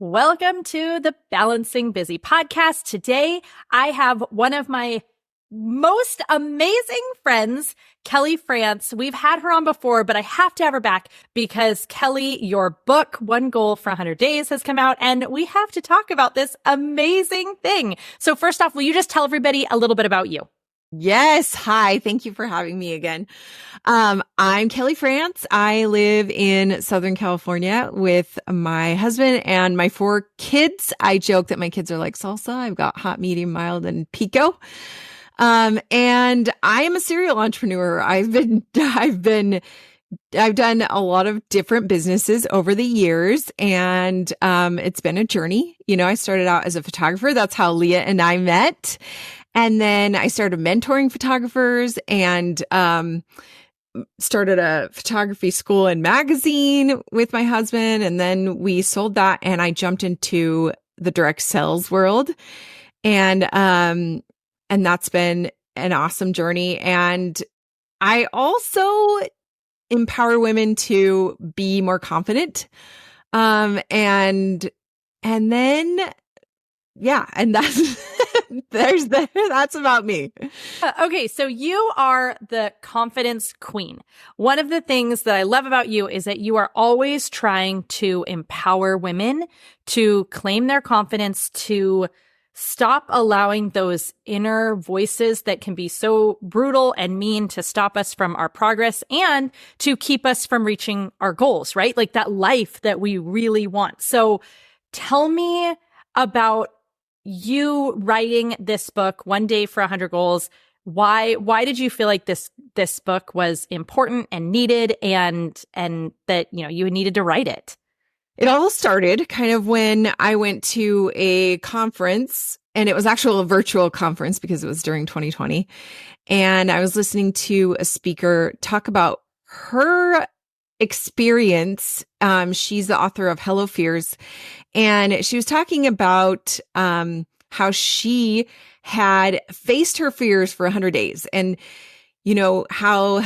Welcome to the Balancing Busy podcast. Today, I have one of my most amazing friends, Kelli France. We've had her on before, but I have to have her back because Kelli, your book, One Goal for 100 Days has come out, and we have to talk about this amazing thing. So first off, will you just tell everybody a little bit about you? Yes. Hi. Thank you for having me again. I'm Kelli France. I live in Southern California with my husband and my 4 kids. I joke that my kids are like salsa. I've got hot, medium, mild, and pico. And I am a serial entrepreneur. I've done a lot of different businesses over the years, and it's been a journey. You know, I started out as a photographer. That's how Leah and I met. And then I started mentoring photographers and started a photography school and magazine with my husband. And then we sold that and I jumped into the direct sales world. And that's been an awesome journey. And I also empower women to be more confident. And then, yeah, and that's, that's about me. Okay. So you are the confidence queen. One of the things that I love about you is that you are always trying to empower women to claim their confidence, to stop allowing those inner voices that can be so brutal and mean to stop us from our progress and to keep us from reaching our goals, right? Like that life that we really want. So tell me about you writing this book, One Day for 100 Goals. Why did you feel like this book was important and needed and that, you know, you needed to write it? It all started kind of when I went to a conference, and it was actually a virtual conference because it was during 2020. And I was listening to a speaker talk about her experience. She's the author of Hello Fears. And she was talking about how she had faced her fears for 100 days and, you know, how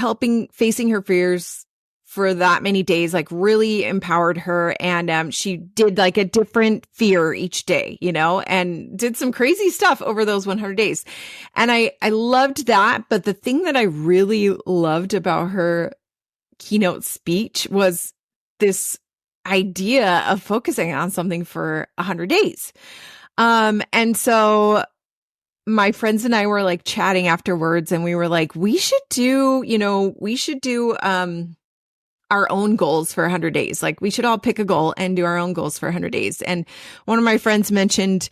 facing her fears for that many days, like really empowered her. And she did like a different fear each day, you know, and did some crazy stuff over those 100 days. And I loved that. But the thing that I really loved about her keynote speech was this idea of focusing on something for 100 days. And so my friends and I were like chatting afterwards, and we were like, we should do our own goals for 100 days. Like we should all pick a goal and do our own goals for 100 days. And one of my friends mentioned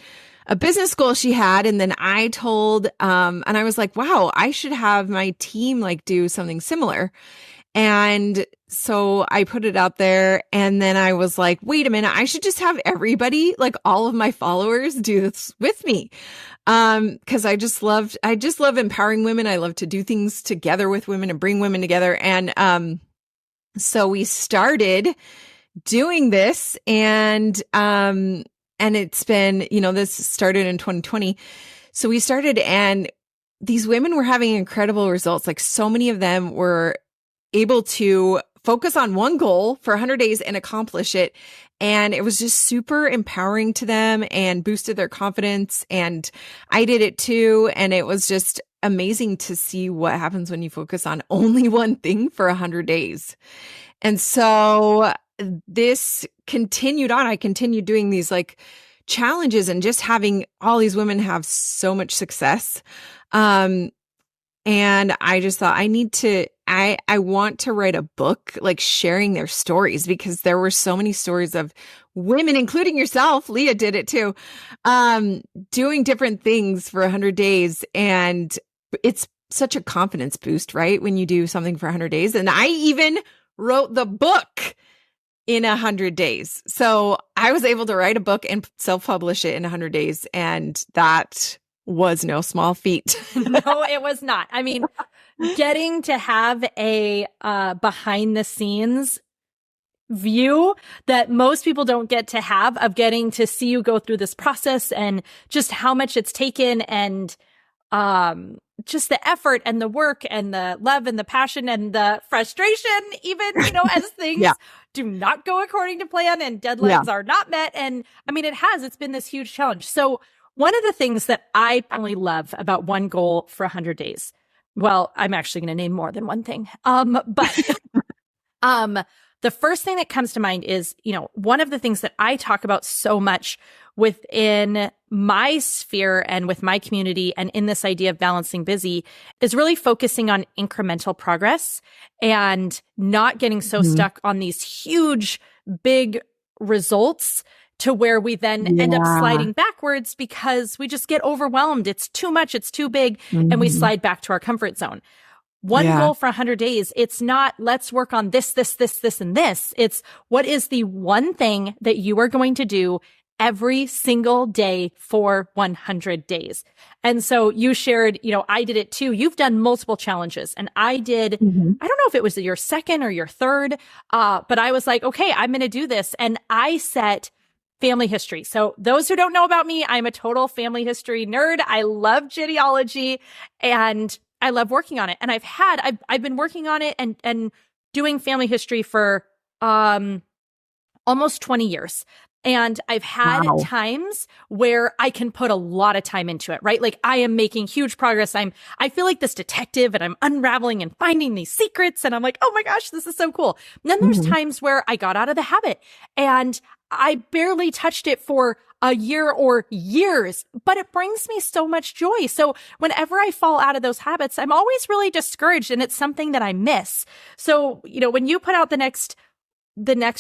a business goal she had. And then I told, and I was like, wow, I should have my team like do something similar. And so I put it out there, and then I was like, wait a minute, I should just have everybody, like all of my followers, do this with me. Cause I just love empowering women. I love to do things together with women and bring women together. And, so we started doing this, and it's been, you know, this started in 2020. So we started, and these women were having incredible results. Like so many of them were able to focus on one goal for 100 days and accomplish it. And it was just super empowering to them and boosted their confidence. And I did it too. And it was just amazing to see what happens when you focus on only one thing for 100 days. And so this continued on. I continued doing these like challenges and just having all these women have so much success. And I just thought I want to write a book, like sharing their stories, because there were so many stories of women, including yourself. Leah did it too, doing different things for 100 days. And it's such a confidence boost, right? When you do something for 100 days. And I even wrote the book in 100 days. So I was able to write a book and self-publish it in 100 days. And that was no small feat. No, it was not. I mean, getting to have a behind the scenes view that most people don't get to have, of getting to see you go through this process and just how much it's taken, and just the effort and the work and the love and the passion and the frustration, even, as things do not go according to plan and deadlines are not met. And I mean, it's been this huge challenge. So one of the things that I really love about one goal for 100 days, well, I'm actually going to name more than one thing. But the first thing that comes to mind is, one of the things that I talk about so much within my sphere and with my community and in this idea of balancing busy is really focusing on incremental progress and not getting so stuck on these huge, big results to where we then end up sliding backwards because we just get overwhelmed. It's too much. It's too big. And we slide back to our comfort zone. One goal for 100 days, it's not, let's work on this, and this. It's what is the one thing that you are going to do every single day for 100 days. And so you shared, I did it too. You've done multiple challenges and I did, I don't know if it was your second or your third, but I was like, okay, I'm going to do this. And I set family history. So those who don't know about me, I'm a total family history nerd. I love genealogy and I love working on it. And I've been working on it and doing family history for almost 20 years. And I've had times where I can put a lot of time into it, right? Like I am making huge progress. I feel like this detective and I'm unraveling and finding these secrets. And I'm like, oh my gosh, this is so cool. And then there's times where I got out of the habit and I barely touched it for a year or years, but it brings me so much joy. So whenever I fall out of those habits, I'm always really discouraged and it's something that I miss. So, when you put out the next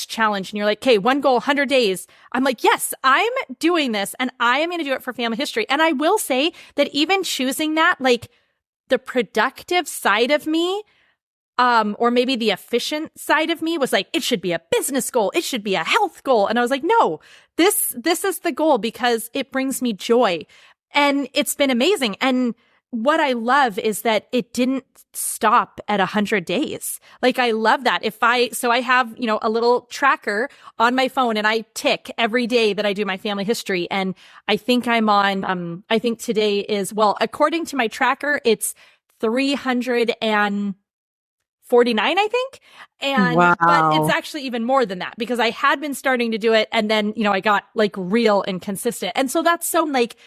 challenge and you're like, okay, one goal, 100 days. I'm like, yes, I'm doing this and I am going to do it for family history. And I will say that even choosing that, like the productive side of me, or maybe the efficient side of me was like, it should be a business goal. It should be a health goal. And I was like, no, this is the goal because it brings me joy. And it's been amazing. And what I love is that it didn't stop at 100 days. Like I love that. I have, a little tracker on my phone and I tick every day that I do my family history. And I think I'm on, I think today is, well, according to my tracker, it's 349, I think. And, but it's actually even more than that because I had been starting to do it. And then, I got like real and consistent. And so that's so like,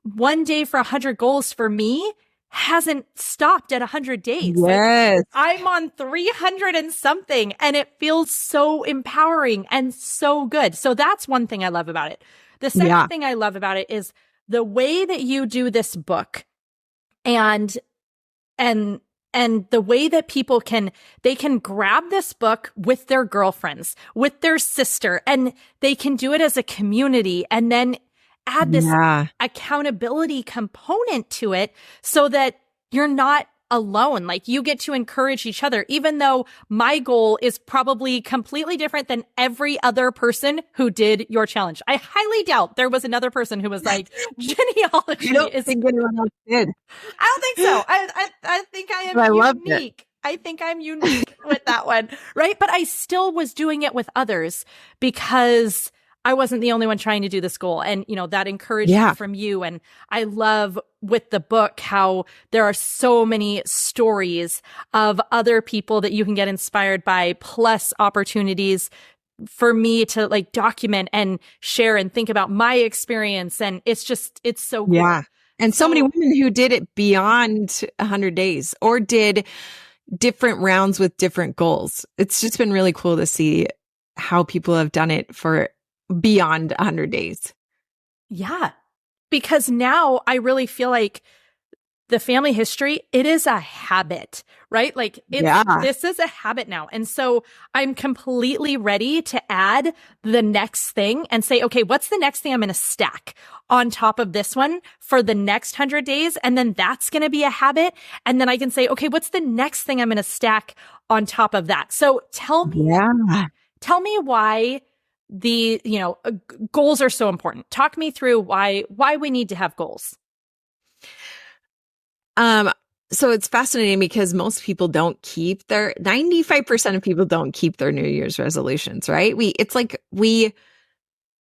one day for 100 goals for me hasn't stopped at 100 days. Yes. Like, I'm on 300 and something and it feels so empowering and so good. So that's one thing I love about it. The second thing I love about it is the way that you do this book and the way that people they can grab this book with their girlfriends, with their sister, and they can do it as a community and then add this accountability component to it so that you're not alone. Like you get to encourage each other, even though my goal is probably completely different than every other person who did your challenge. I highly doubt there was another person who was like, genealogy is. Think anyone else did. I don't think so. I think I am unique. I think I'm unique with that one. Right. But I still was doing it with others because I wasn't the only one trying to do this goal. And, that encouragement from you. And I love with the book how there are so many stories of other people that you can get inspired by, plus opportunities for me to like document and share and think about my experience. And it's so cool. Yeah. And so many women who did it beyond 100 days or did different rounds with different goals. It's just been really cool to see how people have done it for beyond 100 days. Yeah. Because now I really feel like the family history, it is a habit, right? Like this is a habit now. And so I'm completely ready to add the next thing and say, okay, what's the next thing I'm going to stack on top of this one for the next 100 days? And then that's going to be a habit. And then I can say, okay, what's the next thing I'm going to stack on top of that? So tell me why the, goals are so important. Talk me through why we need to have goals. So it's fascinating because most people don't keep 95% of people don't keep their New Year's resolutions, right? We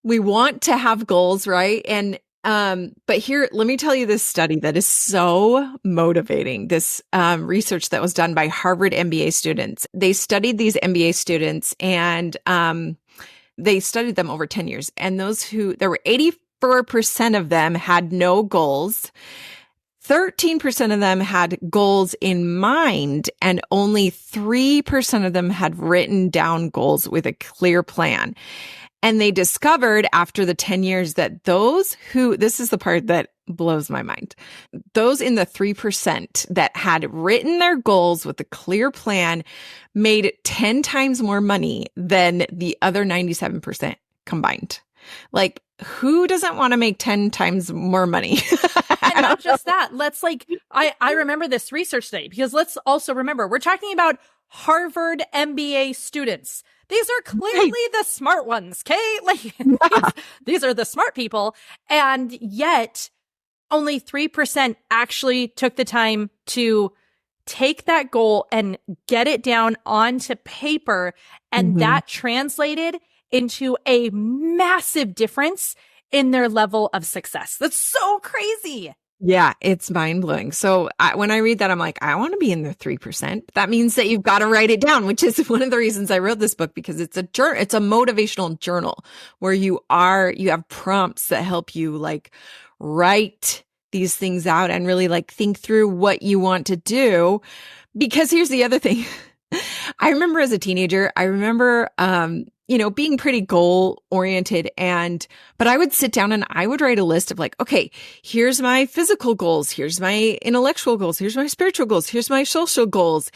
want to have goals, right? And But here, let me tell you this study that is so motivating. This research that was done by Harvard MBA students. They studied these MBA students and they studied them over 10 years. And there were 84% of them had no goals. 13% of them had goals in mind, and only 3% of them had written down goals with a clear plan. And they discovered after the 10 years that this is the part that blows my mind. Those in the 3% that had written their goals with a clear plan made 10 times more money than the other 97% combined. Like, who doesn't want to make 10 times more money? And not just that. I remember this research study because let's also remember, we're talking about Harvard MBA students. These are clearly the smart ones, okay? These are the smart people. And yet only 3% actually took the time to take that goal and get it down onto paper. And that translated into a massive difference in their level of success. That's so crazy. Yeah, it's mind blowing. So when I read that, I'm like, I want to be in the 3%. That means that you've got to write it down, which is one of the reasons I wrote this book, because it's a motivational journal where you have prompts that help you write these things out and really think through what you want to do. Because here's the other thing. I remember as a teenager, being pretty goal oriented but I would sit down and I would write a list of okay, here's my physical goals. Here's my intellectual goals. Here's my spiritual goals. Here's my social goals.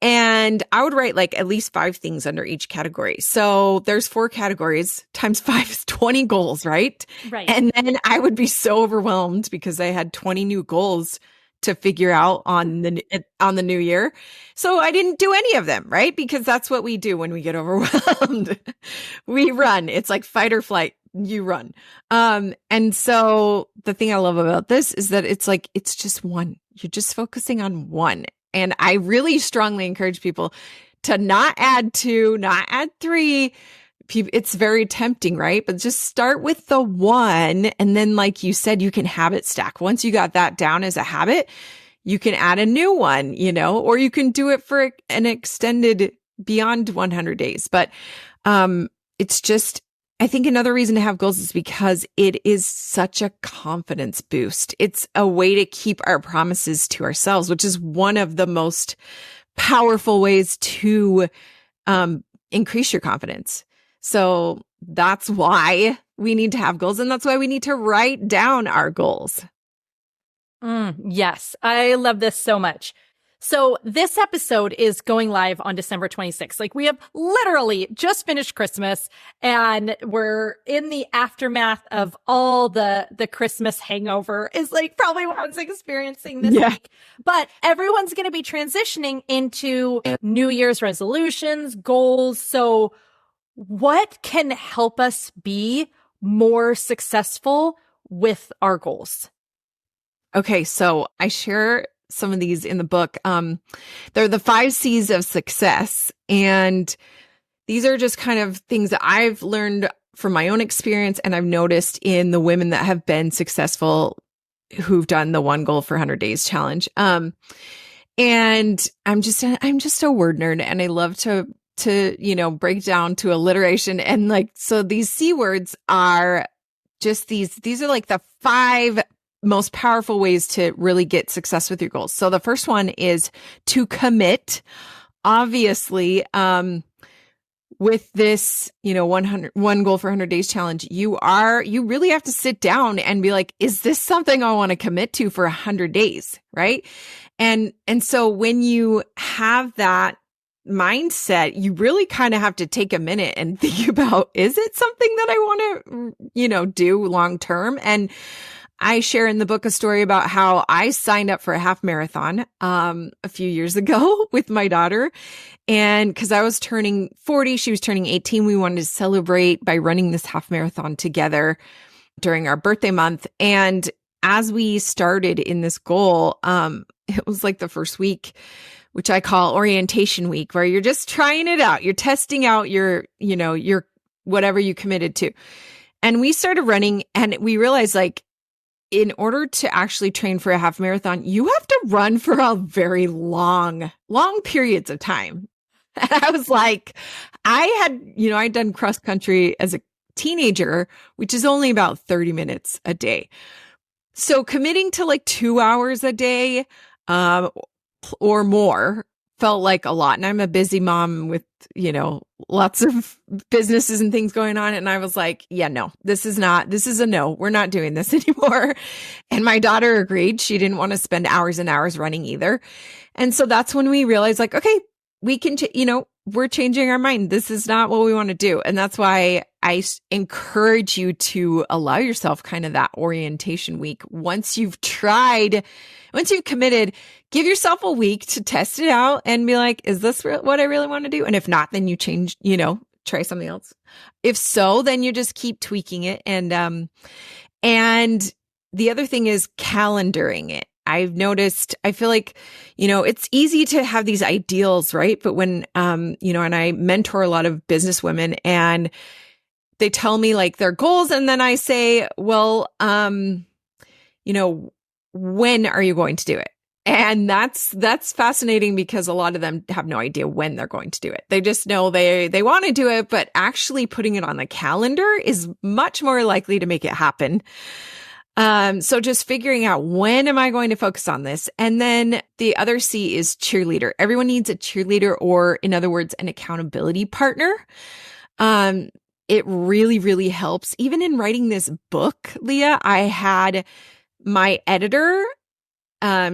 And I would write at least 5 things under each category. So there's 4 categories times 5 is 20 goals, right? Right. And then I would be so overwhelmed because I had 20 new goals to figure out on the new year. So I didn't do any of them, right? Because that's what we do when we get overwhelmed. We run. It's like fight or flight. You run. And so the thing I love about this is that it's just one. You're just focusing on one. And I really strongly encourage people to not add 2, not add 3. It's very tempting, right? But just start with the one. And then, like you said, you can habit stack. Once you got that down as a habit, you can add a new one, or you can do it for an extended beyond 100 days. But it's just, I think another reason to have goals is because it is such a confidence boost. It's a way to keep our promises to ourselves, which is one of the most powerful ways to increase your confidence. So that's why we need to have goals, and that's why we need to write down our goals. Yes, I love this so much. So this episode is going live on December 26th. We have literally just finished Christmas and we're in the aftermath of all the Christmas hangover is probably what I was experiencing this week. But everyone's going to be transitioning into New Year's resolutions, goals. So what can help us be more successful with our goals? Okay, so I share some of these in the book. They're the 5 C's of success. And these are just kind of things that I've learned from my own experience. And I've noticed in the women that have been successful who've done the 1 Goal for 100 Days challenge. And I'm just a word nerd, and I love to break down to alliteration. And so these C words are just these are the 5 most powerful ways to really get success with your goals. So the first one is to commit. Obviously, with this, 1 Goal for 100 Days challenge, you really have to sit down and be like, is this something I want to commit to for 100 days? Right. And so when you have that mindset, you really kind of have to take a minute and think about, is it something that I want to, do long term? And I share in the book a story about how I signed up for a half marathon a few years ago with my daughter. And because I was turning 40, she was turning 18, we wanted to celebrate by running this half marathon together during our birthday month. And as we started in this goal, it was the first week, which I call orientation week, where you're just trying it out. You're testing out your whatever you committed to. And we started running and we realized in order to actually train for a half marathon, you have to run for a very long periods of time. And I was like, I'd done cross country as a teenager, which is only about 30 minutes a day. So committing to like 2 hours a day, or more felt like a lot. And I'm a busy mom with, lots of businesses and things going on. And I was like, yeah, no, this is a no. We're not doing this anymore. And my daughter agreed. She didn't want to spend hours and hours running either. And so that's when we realized like, okay, we can, we're changing our mind. This is not what we want to do. And that's why I encourage you to allow yourself kind of that orientation week. Once you've committed, give yourself a week to test it out and be like, is this what I really want to do? And if not, then you change, try something else. If so, then you just keep tweaking it. And the other thing is calendaring it. I've noticed, I feel like, it's easy to have these ideals, right? But when, and I mentor a lot of business women and they tell me like their goals. And then I say, well, when are you going to do it? And that's fascinating because a lot of them have no idea when they're going to do it. They just know they want to do it, but actually putting it on the calendar is much more likely to make it happen. So just figuring out when am I going to focus on this? And then the other C is cheerleader. Everyone needs a cheerleader, or in other words, an accountability partner. It really, really helps. Even in writing this book, Leah, I had my editor,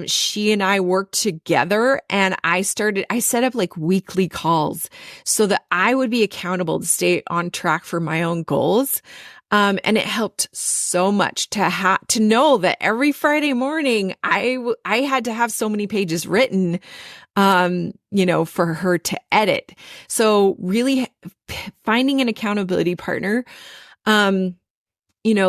she and I worked together and I set up like weekly calls so that I would be accountable to stay on track for my own goals. And it helped so much to know that every Friday morning I had to have so many pages written, for her to edit. So really finding an accountability partner,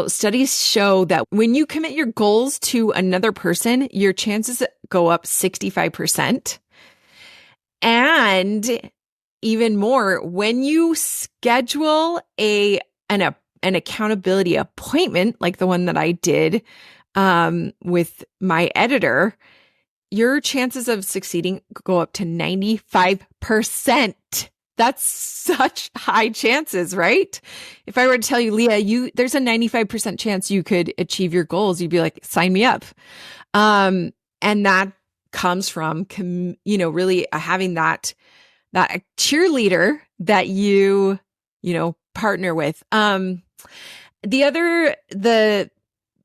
studies show that when you commit your goals to another person, your chances go up 65%. And even more, when you schedule an accountability appointment, like the one that I did, with my editor, your chances of succeeding go up to 95%. That's such high chances, right? If I were to tell you, Leah, there's a 95% chance you could achieve your goals, you'd be like, sign me up. And that comes from, really having that cheerleader that you partner with.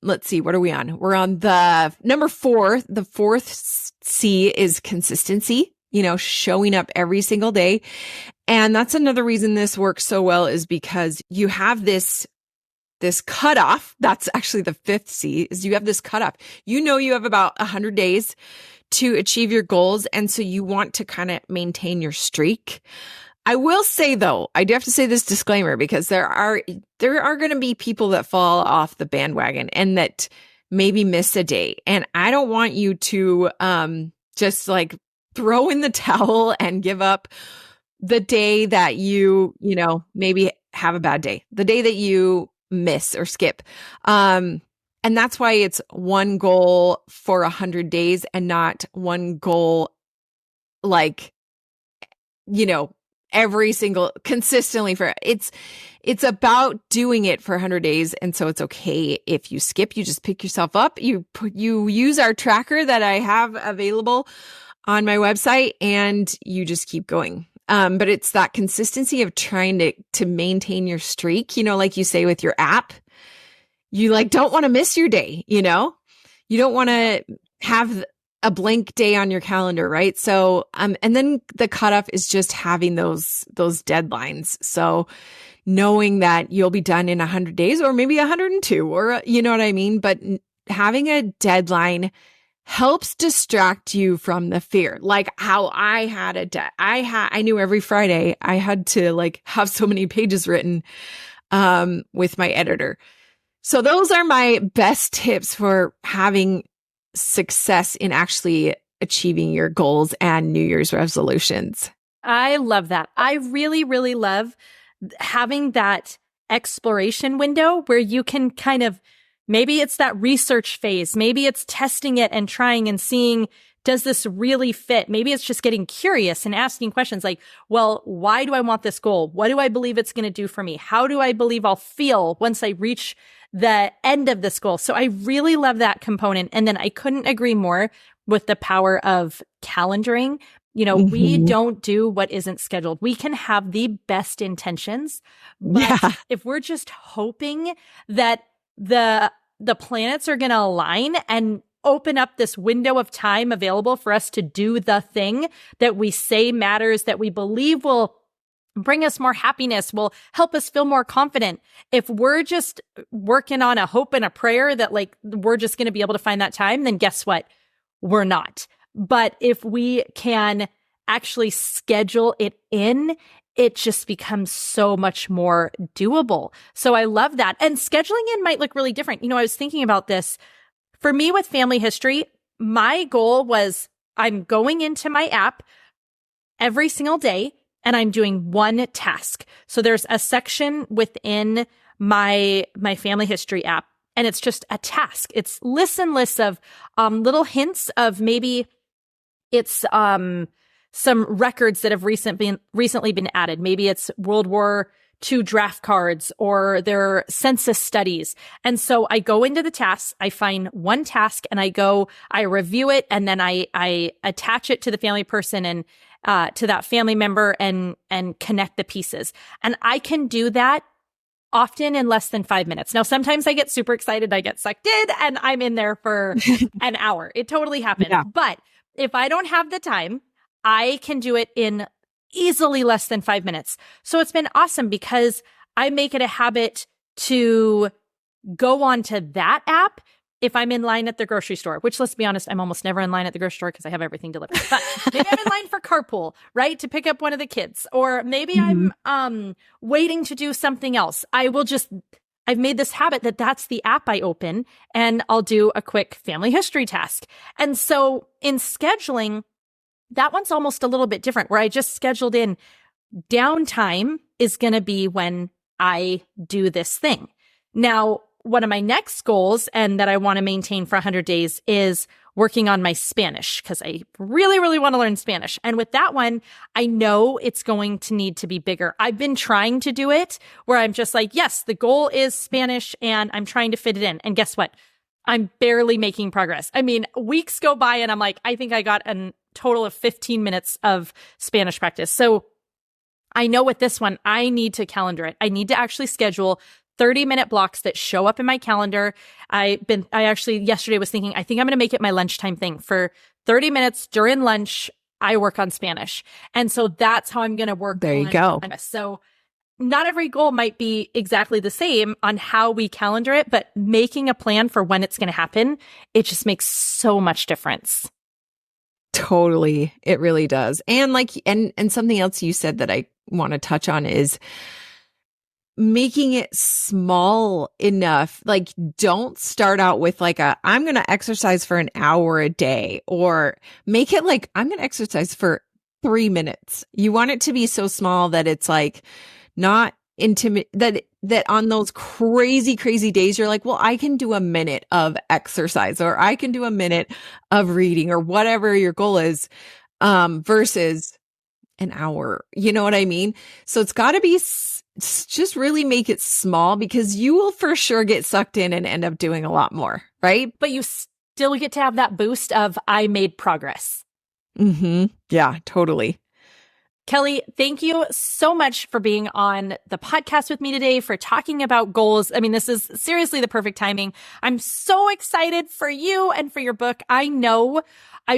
Let's see, what are we on? We're on the number 4. The 4th C is consistency, showing up every single day. And that's another reason this works so well is because you have this cutoff. That's actually the 5th C is you have this cutoff. You have about 100 days to achieve your goals. And so you want to kind of maintain your streak. I will say though, I do have to say this disclaimer because there are going to be people that fall off the bandwagon and that maybe miss a day. And I don't want you to just like throw in the towel and give up the day that you maybe have a bad day, the day that you miss or skip. And that's why it's one goal for 100 days and not one goal like, every single consistently it's about doing it for 100 days. And so it's okay if you skip, you just pick yourself up, you use our tracker that I have available on my website and you just keep going. But it's that consistency of trying to maintain your streak, like you say with your app, you like don't want to miss your day, you don't want to have a blank day on your calendar, right? So, and then the cutoff is just having those deadlines. So knowing that you'll be done in 100 days or maybe 102 or, you know what I mean? But having a deadline helps distract you from the fear. Like how I had I knew every Friday I had to like have so many pages written, with my editor. So those are my best tips for having success in actually achieving your goals and New Year's resolutions. I love that. I really, really love having that exploration window where you can kind of Maybe it's that research phase. Maybe it's testing it and trying and seeing, does this really fit? Maybe it's just getting curious and asking questions like, well, why do I want this goal? What do I believe it's going to do for me? How do I believe I'll feel once I reach the end of this goal? So I really love that component. And then I couldn't agree more with the power of calendaring. We don't do what isn't scheduled. We can have the best intentions, but if we're just hoping that the planets are going to align and open up this window of time available for us to do the thing that we say matters, that we believe will bring us more happiness, will help us feel more confident. If we're just working on a hope and a prayer that like we're just going to be able to find that time, then guess what? We're not. But if we can actually schedule it in, it just becomes so much more doable. So I love that. And scheduling in might look really different. I was thinking about this. For me with family history, my goal was I'm going into my app every single day and I'm doing one task. So there's a section within my family history app and it's just a task. It's lists and lists of little hints of maybe it's some records that have recently been added. Maybe it's World War II draft cards or their census studies. And so I go into the tasks, I find one task and I review it and then I attach it to the family person and to that family member and connect the pieces. And I can do that often in less than 5 minutes. Now, sometimes I get super excited, I get sucked in and I'm in there for an hour. It totally happens. Yeah. But if I don't have the time, I can do it in easily less than 5 minutes. So it's been awesome because I make it a habit to go onto that app if I'm in line at the grocery store, which let's be honest, I'm almost never in line at the grocery store because I have everything delivered. But maybe I'm in line for carpool, right? To pick up one of the kids. Or maybe I'm waiting to do something else. I've made this habit that's the app I open and I'll do a quick family history task. And so in scheduling, that one's almost a little bit different where I just scheduled in downtime is going to be when I do this thing. Now, one of my next goals and that I want to maintain for 100 days is working on my Spanish because I really, really want to learn Spanish. And with that one, I know it's going to need to be bigger. I've been trying to do it where I'm just like, yes, the goal is Spanish and I'm trying to fit it in. And guess what? I'm barely making progress. I mean, weeks go by and I'm like, I think I got a total of 15 minutes of Spanish practice. So I know with this one, I need to calendar it. I need to actually schedule 30-minute blocks that show up in my calendar. I actually yesterday was thinking, I think I'm going to make it my lunchtime thing. For 30 minutes during lunch, I work on Spanish. And so that's how I'm going to work. There you go. So not every goal might be exactly the same on how we calendar it, but making a plan for when it's going to happen, it just makes so much difference. Totally. It really does. And and something else you said that I want to touch on is making it small enough. Like, don't start out with I'm going to exercise for an hour a day, or make it like I'm going to exercise for 3 minutes. You want it to be so small that it's not intimate, that on those crazy days, you're like, well, I can do a minute of exercise, or I can do a minute of reading, or whatever your goal is, versus an hour. You know what I mean? So it's got to be just really make it small, because you will for sure get sucked in and end up doing a lot more, right? But you still get to have that boost of I made progress. Yeah, totally. Kelli, thank you so much for being on the podcast with me today, for talking about goals. I mean, this is seriously the perfect timing. I'm so excited for you and for your book. I know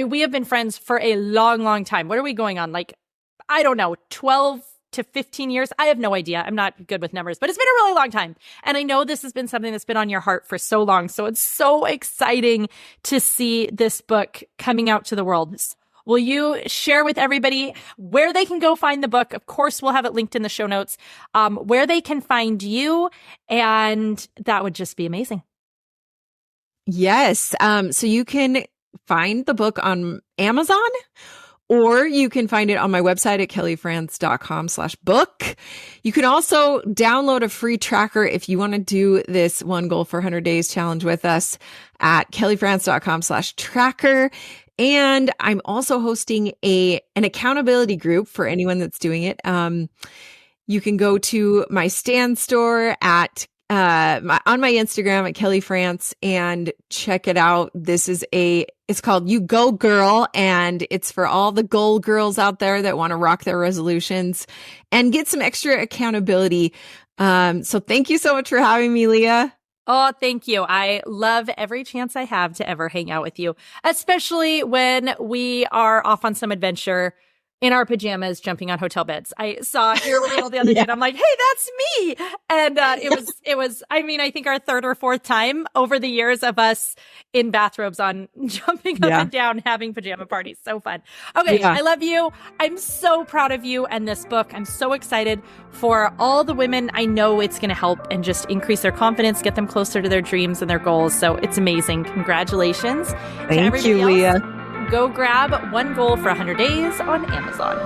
we have been friends for a long, long time. What are we going on? I don't know, 12 to 15 years? I have no idea. I'm not good with numbers, but it's been a really long time. And I know this has been something that's been on your heart for so long. So it's so exciting to see this book coming out to the world. Will you share with everybody where they can go find the book? Of course, we'll have it linked in the show notes, where they can find you. And that would just be amazing. Yes. So you can find the book on Amazon, or you can find it on my website at kellifrance.com/book. You can also download a free tracker if you want to do this One Goal for 100 Days challenge with us at kellifrance.com/tracker. And I'm also hosting an accountability group for anyone that's doing it. You can go to my Stan store at on my Instagram at Kelli France and check it out. It's called You Go Girl, and it's for all the goal girls out there that want to rock their resolutions and get some extra accountability. So thank you so much for having me, Leah. Oh, thank you. I love every chance I have to ever hang out with you, especially when we are off on some adventure in our pajamas, jumping on hotel beds. I saw your reel the other day and I'm like, hey, that's me. And it was, I mean, I think our third or fourth time over the years of us in bathrobes on jumping up and down, having pajama parties. So fun. Okay. I love you. I'm so proud of you and this book. I'm so excited for all the women. I know it's going to help and just increase their confidence, get them closer to their dreams and their goals. So it's amazing. Congratulations. Thank you, Leah. Go grab One Goal for 100 Days on Amazon.